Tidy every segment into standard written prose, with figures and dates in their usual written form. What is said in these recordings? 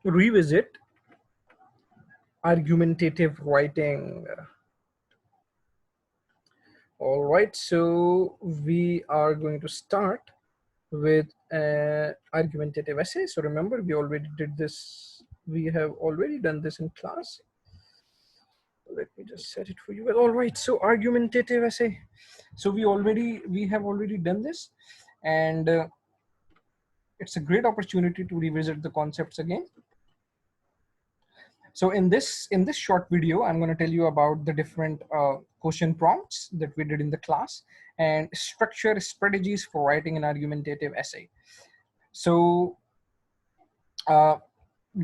revisit argumentative writing. All right, so we are going to start with argumentative essay. So remember, we already did this. We have already done this in class. Let me just set it for you. All right, so argumentative essay. So we have already done this, and it's a great opportunity to revisit the concepts again. So in this short video, I'm going to tell you about the different question prompts that we did in the class and structure strategies for writing an argumentative essay. So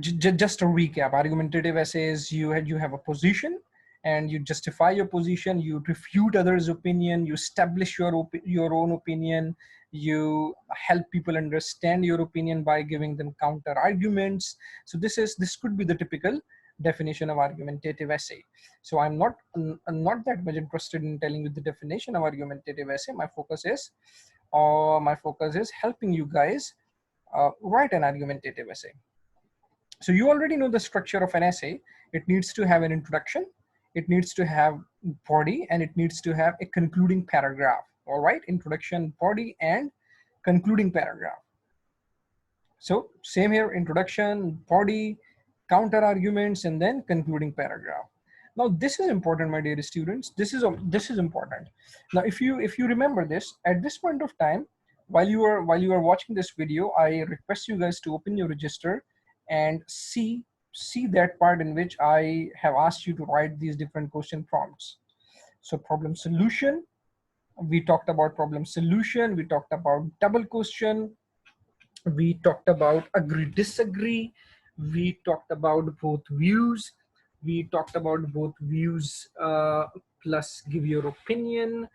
just a recap: argumentative essays, you have a position and you justify your position, you refute others' opinion, you establish your own opinion, you help people understand your opinion by giving them counter arguments. So this could be the typical definition of argumentative essay. So I'm not that much interested in telling you the definition of argumentative essay. My focus is helping you guys write an argumentative essay. So you already know the structure of an essay. It needs to have an introduction, it needs to have body, and it needs to have a concluding paragraph. All right, introduction, body, and concluding paragraph. So same here: introduction, body, counter arguments, and then concluding paragraph. Now this is important, my dear students. This is important. Now if you remember this, at this point of time, while you are watching this video, I request you guys to open your register and see that part in which I have asked you to write these different question prompts. So problem solution, we talked about problem solution, we talked about double question, we talked about agree disagree, we talked about both views, we talked about both views plus give your opinion,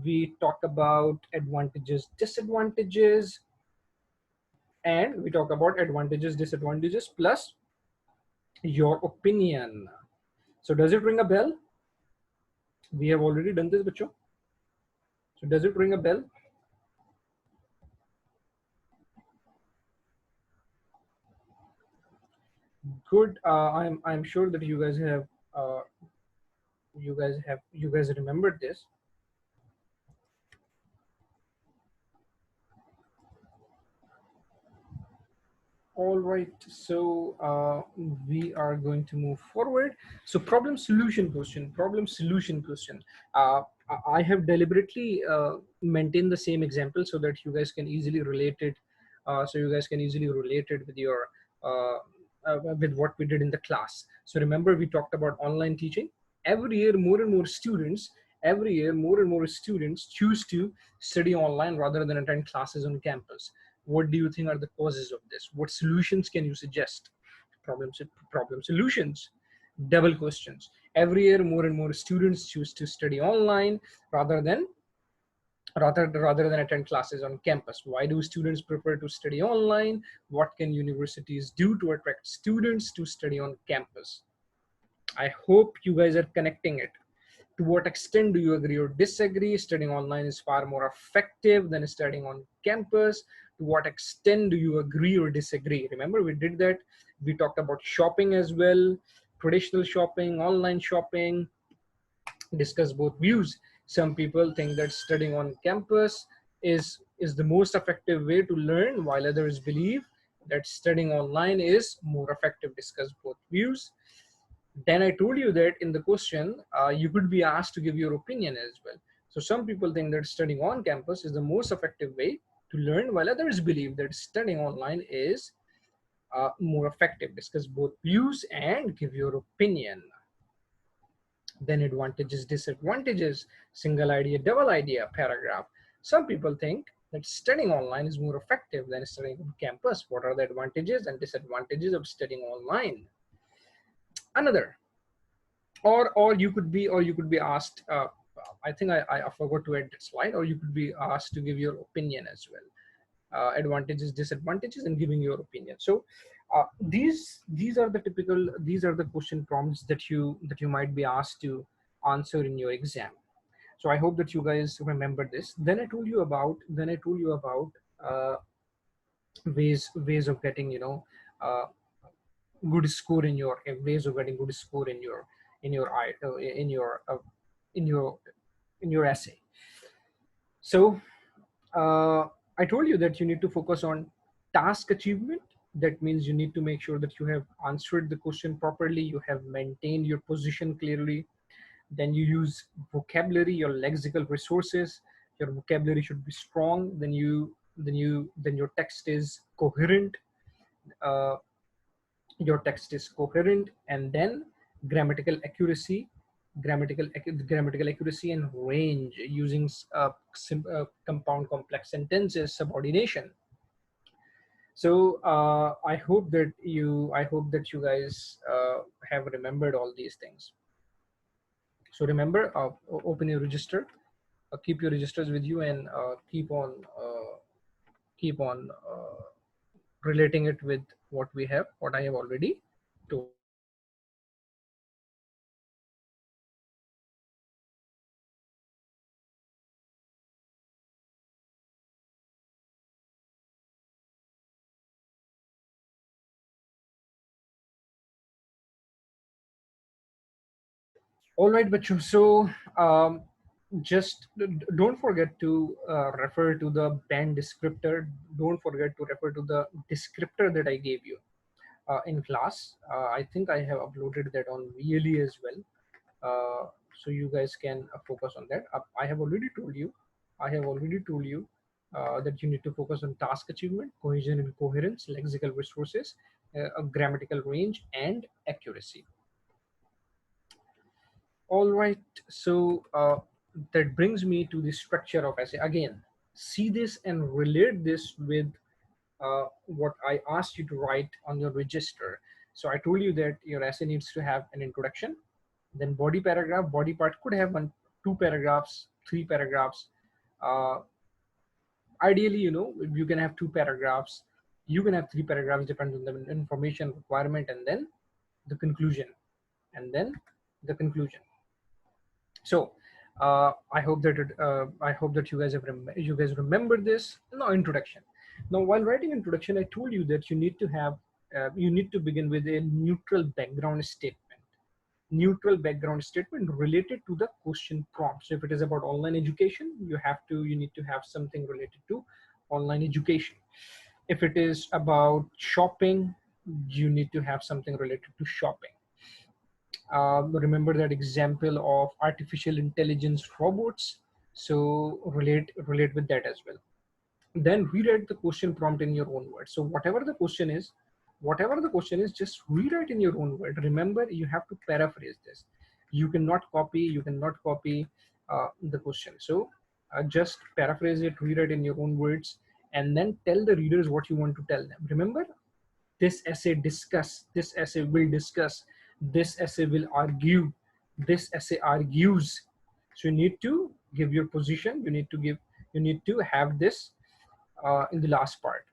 we talked about advantages disadvantages, and we talk about advantages disadvantages plus your opinion. So does it ring a bell? We have already done this, bacho. So does it ring a bell? Good. I'm sure that you guys have you guys remembered this. All right, so we are going to move forward. So problem solution question. I have deliberately maintained the same example so that you guys can easily relate it. With your with what we did in the class. So remember, we talked about online teaching. Every year, more and more students choose to study online rather than attend classes on campus. What do you think are the causes of this? What solutions can you suggest? Problem solutions. Double questions. Every year, more and more students choose to study online rather than attend classes on campus. Why do students prefer to study online? What can universities do to attract students to study on campus? I hope you guys are connecting it. To what extent do you agree or disagree? Studying online is far more effective than studying on campus. To what extent do you agree or disagree? Remember, we did that. We talked about shopping as well, traditional shopping, online shopping, discuss both views. Some people think that studying on campus is the most effective way to learn, while others believe that studying online is more effective. Discuss both views. Then I told you that in the question, you could be asked to give your opinion as well. So some people think that studying on campus is the most effective way to learn, while others believe that studying online is more effective. Discuss both views and give your opinion. Then advantages, disadvantages, single idea, double idea, paragraph. Some people think that studying online is more effective than studying on campus. What are the advantages and disadvantages of studying online? Another, or you could be asked. I think I forgot to add that slide. Or you could be asked to give your opinion as well. Advantages, disadvantages, and giving your opinion. So these are the question prompts that you might be asked to answer in your exam. So I hope that you guys remember this. Then I told you about ways of getting uh, good score in your ways of getting good score in your in your in your in your essay. So I told you that you need to focus on task achievement. That means you need to make sure that you have answered the question properly, you have maintained your position clearly. Then you use vocabulary, your lexical resources. Your vocabulary should be strong. Then your text is coherent. Uh, your text is coherent, and then grammatical accuracy, grammatical accuracy and range using compound complex sentences, subordination. So I hope that you guys have remembered all these things. So remember, open your register, keep your registers with you, and keep on relating it with what I have already told you. All right, Bachu. So just don't forget to refer to the band descriptor. Don't forget to refer to the descriptor that I gave you in class. I think I have uploaded that on really as well. So you guys can focus on that. I have already told you. I have already told you that you need to focus on task achievement, cohesion and coherence, lexical resources, a grammatical range, and accuracy. All right, so that brings me to the structure of essay. Again, see this and relate this with what I asked you to write on your register. So I told you that your essay needs to have an introduction, then body paragraph. Body part could have two paragraphs, three paragraphs. Uh, Ideally, you can have two paragraphs. You can have three paragraphs, depending on the information requirement, and then the conclusion, and then the conclusion. So I hope that you guys remember this. Now, introduction. Now, while writing introduction, I told you that you need to begin with a neutral background statement. Neutral background statement related to the question prompt. So if it is about online education, you need to have something related to online education. If it is about shopping, you need to have something related to shopping. Remember that example of artificial intelligence robots. So relate with that as well. Then rewrite the question prompt in your own words. So whatever the question is, just rewrite in your own word. Remember, you have to paraphrase this. You cannot copy the question. So just paraphrase it, rewrite in your own words, and then tell the readers what you want to tell them. Remember, this essay will discuss, this essay will argue, this essay argues. So you need to give your position, you need to have this in the last part.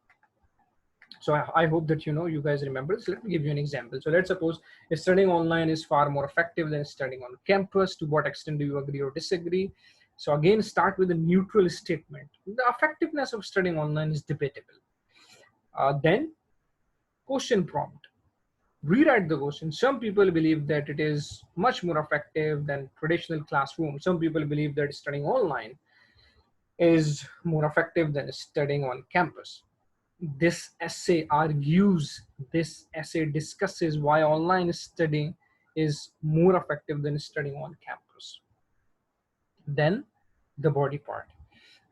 So I hope that you guys remember this. Let me give you an example. So let's suppose if studying online is far more effective than studying on campus. To what extent do you agree or disagree? So again, start with a neutral statement. The effectiveness of studying online is debatable. Then question prompt. Rewrite the question. Some people believe that it is much more effective than traditional classroom. Some people believe that studying online is more effective than studying on campus. This essay argues, this essay discusses why online studying is more effective than studying on campus. Then the body part.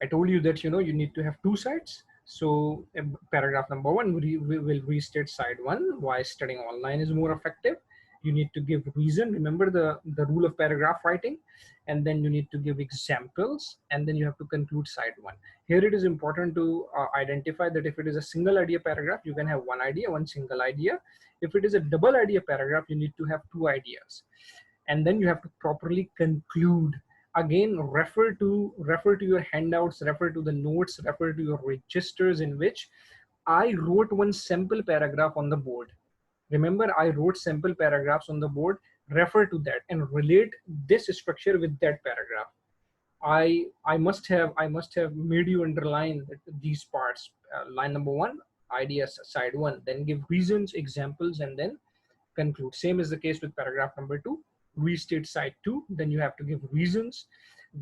I told you that you need to have two sides. So paragraph number one, we will restate side one, why studying online is more effective. You need to give reason. Remember the rule of paragraph writing, and then you need to give examples, and then you have to conclude side one. Here it is important to identify that if it is a single idea paragraph, you can have one idea, one single idea. If it is a double idea paragraph, you need to have two ideas, and then you have to properly conclude. Again, refer to your handouts, refer to the notes, refer to your registers in which I wrote one sample paragraph on the board. Remember, I wrote sample paragraphs on the board. Refer to that and relate this structure with that paragraph. I must have made you underline these parts. Line number one, ideas side one, then give reasons, examples, and then conclude. Same is the case with paragraph number 2. Restate side 2, then you have to give reasons,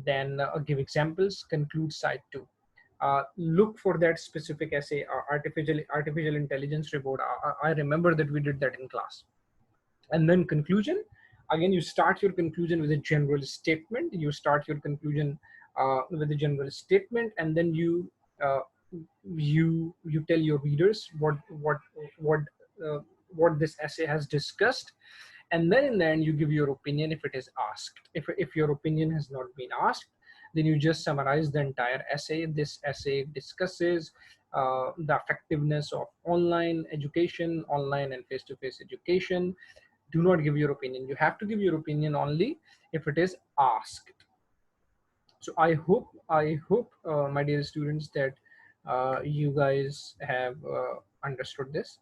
then give examples, conclude side 2. Look for that specific essay, artificial intelligence report. I remember that we did that in class. And then conclusion, again you start your conclusion with a general statement. You start your conclusion with a general statement, and then uh, you tell your readers what uh, what this essay has discussed, and then in the end you give your opinion if it is asked. If your opinion has not been asked, then you just summarize the entire essay. This essay discusses the effectiveness of online education, online and face-to-face education. Do not give your opinion. You have to give your opinion only if it is asked. So I hope my dear students, that you guys have understood this.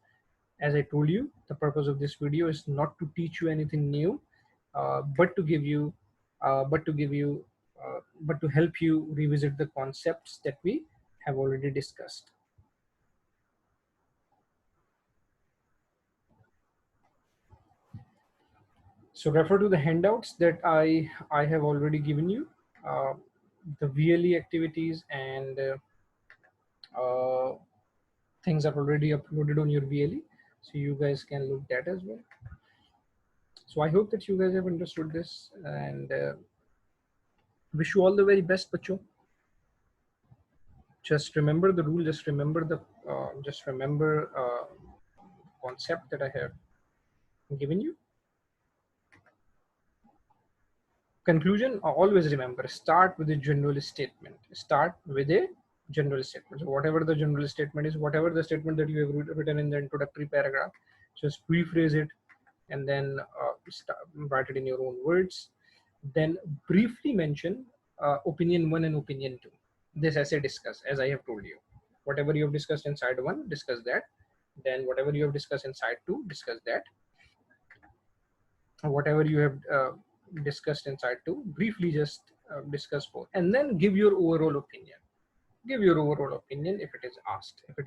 As I told you, the purpose of this video is not to teach you anything new, but to give you but to give you but to help you revisit the concepts that we have already discussed. So refer to the handouts that I have already given you. Uh, the VLE activities and uh, things are already uploaded on your VLE, so you guys can look that as well. So I hope that you guys have understood this, and wish you all the very best, bacho. Just remember the rule. Just remember concept that I have given you. Conclusion, always remember, start with a general statement. Start with a general statement. So whatever the general statement is, whatever the statement that you have written in the introductory paragraph, just rephrase it, and then write it in your own words. Then briefly mention opinion 1 and opinion 2. This essay discuss, as I have told you. Whatever you have discussed in side 1, discuss that. Then whatever you have discussed in side 2, discuss that. Whatever you have discussed inside 2, briefly just discuss both, and then give your overall opinion. Give your overall opinion if it is asked. If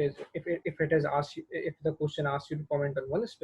it is asked you, if the question asks you to comment on one specific